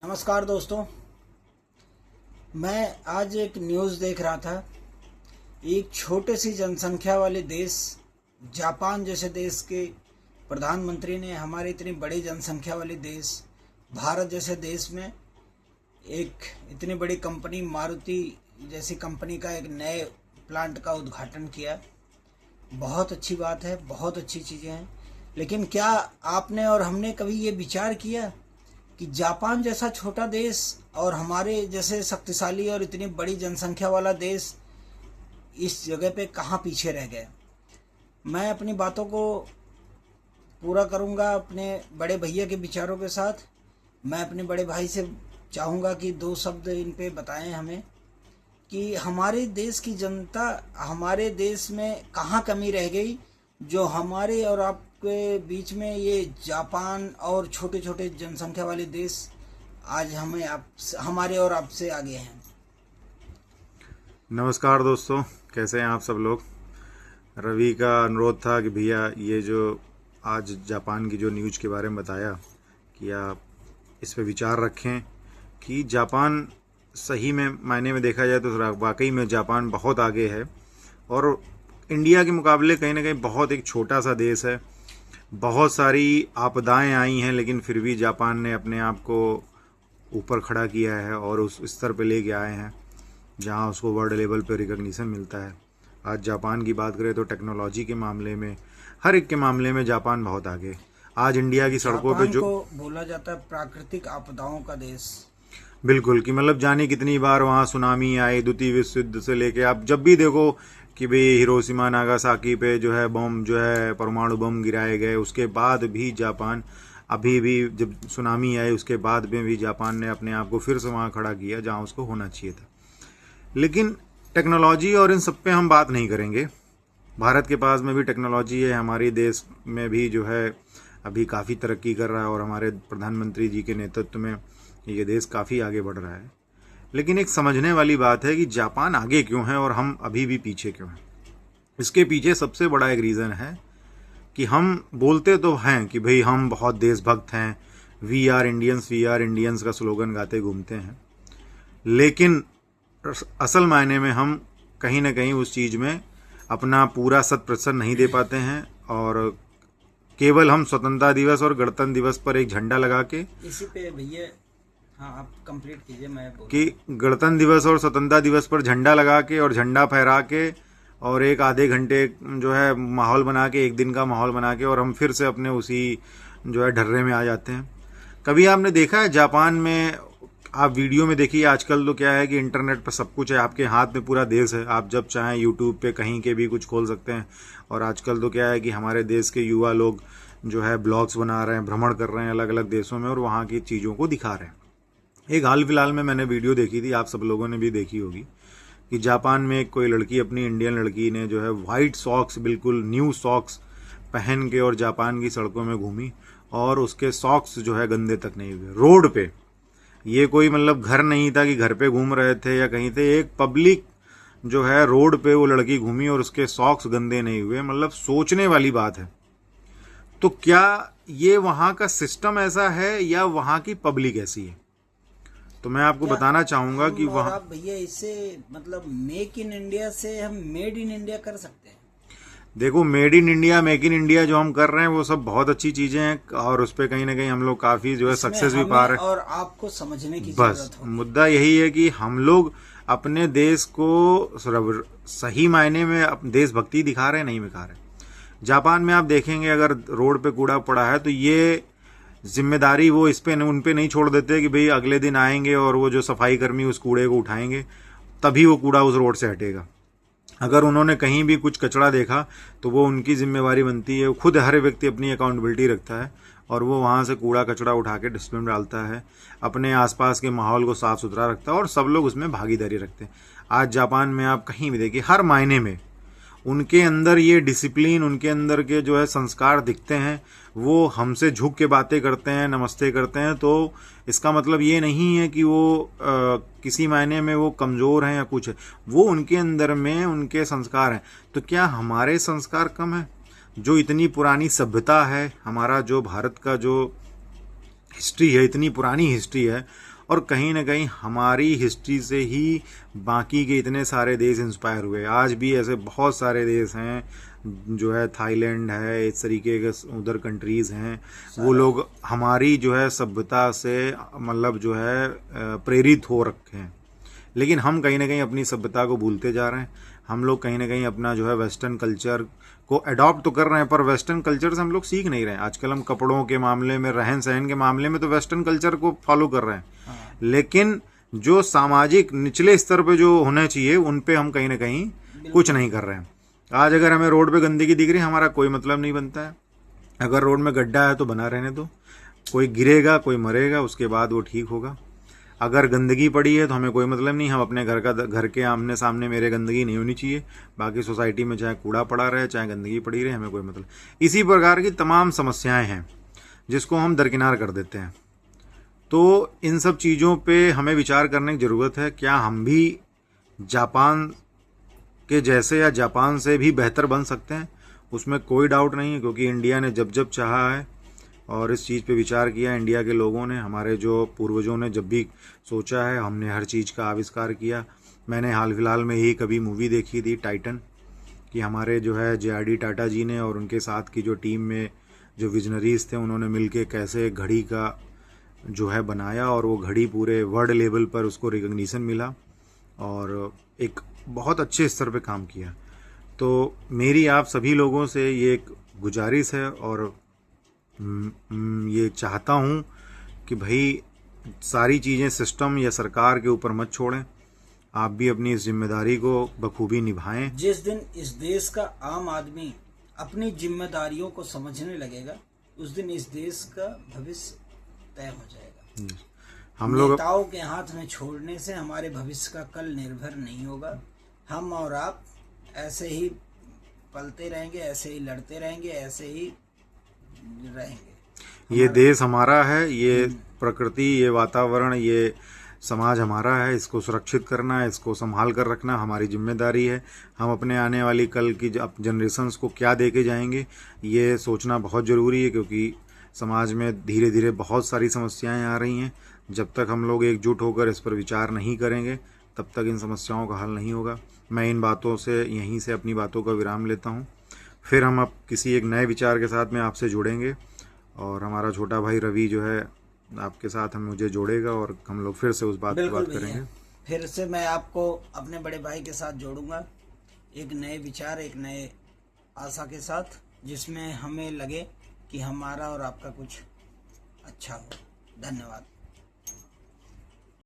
नमस्कार दोस्तों। मैं आज एक न्यूज़ देख रहा था। एक छोटे सी जनसंख्या वाले देश जापान जैसे देश के प्रधानमंत्री ने हमारे इतनी बड़ी जनसंख्या वाले देश भारत जैसे देश में एक इतनी बड़ी कंपनी मारुति जैसी कंपनी का एक नए प्लांट का उद्घाटन किया। बहुत अच्छी बात है, बहुत अच्छी चीज़ें हैं। लेकिन क्या आपने और हमने कभी ये विचार किया कि जापान जैसा छोटा देश और हमारे जैसे शक्तिशाली और इतनी बड़ी जनसंख्या वाला देश इस जगह पे कहाँ पीछे रह गए? मैं अपनी बातों को पूरा करूँगा अपने बड़े भैया के विचारों के साथ। मैं अपने बड़े भाई से चाहूँगा कि दो शब्द इन पे बताएं हमें कि हमारे देश की जनता हमारे देश में कहाँ कमी रह गई जो हमारे और आपके बीच में ये जापान और छोटे छोटे जनसंख्या वाले देश आज हमारे और आपसे आगे हैं। नमस्कार दोस्तों, कैसे हैं आप सब लोग। रवि का अनुरोध था कि भैया ये जो आज जापान की जो न्यूज़ के बारे में बताया कि आप इस पे विचार रखें कि जापान सही में मायने में देखा जाए तो वाकई में जापान बहुत आगे है और इंडिया के मुकाबले कहीं ना कहीं बहुत एक छोटा सा देश है। बहुत सारी आपदाएं आई हैं लेकिन फिर भी जापान ने अपने आप को ऊपर खड़ा किया है और उस स्तर पे लेके आए हैं जहां उसको वर्ल्ड लेवल पे रिकॉग्निशन मिलता है। आज जापान की बात करें तो टेक्नोलॉजी के मामले में हर एक के मामले में जापान बहुत आगे। आज इंडिया की सड़कों पे जो बोला जाता है प्राकृतिक आपदाओं का देश, बिल्कुल कि मतलब जाने कितनी बार वहाँ सुनामी आई, द्वितीय विश्व युद्ध से लेके आप जब भी देखो कि भाई हिरोशिमा नागासाकी पे जो है बम जो है परमाणु बम गिराए गए, उसके बाद भी जापान अभी भी जब सुनामी आई उसके बाद में भी जापान ने अपने आप को फिर से वहाँ खड़ा किया जहाँ उसको होना चाहिए था। लेकिन टेक्नोलॉजी और इन सब पे हम बात नहीं करेंगे। भारत के पास में भी टेक्नोलॉजी है, हमारे देश में भी जो है अभी काफ़ी तरक्की कर रहा है और हमारे प्रधानमंत्री जी के नेतृत्व में ये देश काफ़ी आगे बढ़ रहा है। लेकिन एक समझने वाली बात है कि जापान आगे क्यों है और हम अभी भी पीछे क्यों हैं। इसके पीछे सबसे बड़ा एक रीज़न है कि हम बोलते तो हैं कि भाई हम बहुत देशभक्त हैं, वी आर इंडियंस का स्लोगन गाते घूमते हैं, लेकिन असल मायने में हम कहीं ना कहीं उस चीज़ में अपना पूरा 100% नहीं दे पाते हैं और केवल हम स्वतंत्रता दिवस और गणतंत्र दिवस पर एक झंडा लगा के इसी पे भैया हाँ आप कंप्लीट कीजिए। मैं कि गणतंत्र दिवस और स्वतंत्रता दिवस पर झंडा लगा के और झंडा फहरा के और एक आधे घंटे जो है माहौल बना के, एक दिन का माहौल बना के और हम फिर से अपने उसी जो है ढर्रे में आ जाते हैं। कभी आपने देखा है जापान में, आप वीडियो में देखिए, आजकल तो क्या है कि इंटरनेट पर सब कुछ है, आपके हाथ में पूरा देश है, आप जब चाहें यूट्यूब पे कहीं के भी कुछ खोल सकते हैं। और आजकल तो क्या है कि हमारे देश के युवा लोग जो है ब्लॉग्स बना रहे हैं, भ्रमण कर रहे हैं अलग अलग देशों में और वहाँ की चीज़ों को दिखा रहे हैं। एक हाल फिलहाल में मैंने वीडियो देखी थी, आप सब लोगों ने भी देखी होगी, कि जापान में कोई लड़की, अपनी इंडियन लड़की ने जो है वाइट सॉक्स, बिल्कुल न्यू सॉक्स पहन के और जापान की सड़कों में घूमी और उसके सॉक्स जो है गंदे तक नहीं हुए रोड पे। ये कोई मतलब घर नहीं था कि घर पे घूम रहे थे या कहीं थे, एक पब्लिक जो है रोड पे वो लड़की घूमी और उसके सॉक्स गंदे नहीं हुए। मतलब सोचने वाली बात है। तो क्या ये वहाँ का सिस्टम ऐसा है या वहाँ की पब्लिक ऐसी है? तो मैं आपको बताना चाहूंगा कि वहाँ भैया इससे मतलब मेक इन इंडिया से हम मेड इन इंडिया कर सकते हैं। देखो, made in India, make in India जो हम कर रहे हैं वो सब बहुत अच्छी चीजें हैं और उस पर कहीं ना कहीं हम लोग काफी जो है सक्सेस भी पा रहे हैं और आपको समझने की बस मुद्दा यही है कि हम लोग अपने देश को सही मायने में देशभक्ति दिखा रहे हैं, नहीं दिखा रहे। जापान में आप देखेंगे अगर रोड पे कूड़ा पड़ा है तो ये जिम्मेदारी वो इस पे उन पे नहीं छोड़ देते कि भाई अगले दिन आएंगे और वो जो सफाई कर्मी उस कूड़े को उठाएंगे तभी वो कूड़ा उस रोड से हटेगा। अगर उन्होंने कहीं भी कुछ कचरा देखा तो वो उनकी जिम्मेवारी बनती है, खुद हर व्यक्ति अपनी अकाउंटेबिलिटी रखता है और वो वहाँ से कूड़ा कचरा उठा के डस्टबिन में डालता है, अपने आसपास के माहौल को साफ सुथरा रखता है और सब लोग उसमें भागीदारी रखते हैं। आज जापान में आप कहीं भी देखिए, हर मायने में उनके अंदर ये डिसिप्लिन, उनके अंदर के जो है संस्कार दिखते हैं। वो हमसे झुक के बातें करते हैं, नमस्ते करते हैं। तो इसका मतलब ये नहीं है कि वो किसी मायने में वो कमज़ोर हैं या कुछ है, वो उनके अंदर में उनके संस्कार हैं। तो क्या हमारे संस्कार कम है? जो इतनी पुरानी सभ्यता है, हमारा जो भारत का जो हिस्ट्री है, इतनी पुरानी हिस्ट्री है, और कहीं ना कहीं हमारी हिस्ट्री से ही बाकी के इतने सारे देश इंस्पायर हुए। आज भी ऐसे बहुत सारे देश हैं, जो है थाईलैंड है, इस तरीके के उधर कंट्रीज़ हैं, वो लोग हमारी जो है सभ्यता से मतलब जो है प्रेरित हो रखे हैं। लेकिन हम कहीं ना कहीं अपनी सभ्यता को भूलते जा रहे हैं। हम लोग कहीं ना कहीं अपना जो है वेस्टर्न कल्चर को अडॉप्ट तो कर रहे हैं, पर वेस्टर्न कल्चर से हम लोग सीख नहीं रहे हैं। आजकल हम कपड़ों के मामले में, रहन सहन के मामले में तो वेस्टर्न कल्चर को फॉलो कर रहे हैं, लेकिन जो सामाजिक निचले स्तर पे जो होना चाहिए उन पे हम कहीं ना कहीं कुछ नहीं कर रहे हैं। आज अगर हमें रोड पे गंदगी दिख रही है, हमारा कोई मतलब नहीं बनता है। अगर रोड में गड्ढा है तो बना रहने दो, कोई गिरेगा, कोई मरेगा, उसके बाद वो ठीक होगा। अगर गंदगी पड़ी है तो हमें कोई मतलब नहीं, हम अपने घर के आमने सामने मेरे गंदगी नहीं होनी चाहिए, बाकी सोसाइटी में चाहे कूड़ा पड़ा रहे, चाहे गंदगी पड़ी रहे, हमें कोई मतलब। इसी प्रकार की तमाम समस्याएं हैं जिसको हम दरकिनार कर देते हैं। तो इन सब चीज़ों पे हमें विचार करने की ज़रूरत है। क्या हम भी जापान के जैसे या जापान से भी बेहतर बन सकते हैं? उसमें कोई डाउट नहीं है, क्योंकि इंडिया ने जब जब चाहा है और इस चीज़ पे विचार किया, इंडिया के लोगों ने, हमारे जो पूर्वजों ने जब भी सोचा है, हमने हर चीज़ का आविष्कार किया। मैंने हाल फिलहाल में ही कभी मूवी देखी थी टाइटन, कि हमारे जो है JRD टाटा जी ने और उनके साथ की जो टीम में जो विजनरीज थे, उन्होंने मिलके कैसे घड़ी का जो है बनाया, और वो घड़ी पूरे वर्ल्ड लेवल पर उसको रिकग्निशन मिला और एक बहुत अच्छे स्तर पे काम किया। तो मेरी आप सभी लोगों से ये एक गुजारिश है, और ये चाहता हूँ कि भाई सारी चीज़ें सिस्टम या सरकार के ऊपर मत छोड़ें, आप भी अपनी इस जिम्मेदारी को बखूबी निभाएं। जिस दिन इस देश का आम आदमी अपनी जिम्मेदारियों को समझने लगेगा, उस दिन इस देश का भविष्य तय हो जाएगा। हम लोग नेताओं के हाथ में छोड़ने से हमारे भविष्य का कल निर्भर नहीं होगा। हम और आप ऐसे ही पलते रहेंगे, ऐसे ही लड़ते रहेंगे, ऐसे ही रहेंगे। ये देश हमारा है, ये प्रकृति, ये वातावरण, ये समाज हमारा है। इसको सुरक्षित करना, इसको संभाल कर रखना हमारी जिम्मेदारी है। हम अपने आने वाली कल की जनरेशन्स को क्या दे के जाएंगे, ये सोचना बहुत ज़रूरी है, क्योंकि समाज में धीरे धीरे बहुत सारी समस्याएं आ रही हैं। जब तक हम लोग एकजुट होकर इस पर विचार नहीं करेंगे, तब तक इन समस्याओं का हल नहीं होगा। मैं इन बातों से, यहीं से अपनी बातों का विराम लेता हूँ। फिर हम अब किसी एक नए विचार के साथ में आपसे जुड़ेंगे, और हमारा छोटा भाई रवि जो है आपके साथ मुझे जोड़ेगा, और हम लोग फिर से उस बात पर बात करेंगे। फिर से मैं आपको अपने बड़े भाई के साथ जोड़ूंगा, एक नए विचार, एक नए आशा के साथ, जिसमें हमें लगे कि हमारा और आपका कुछ अच्छा हो। धन्यवाद।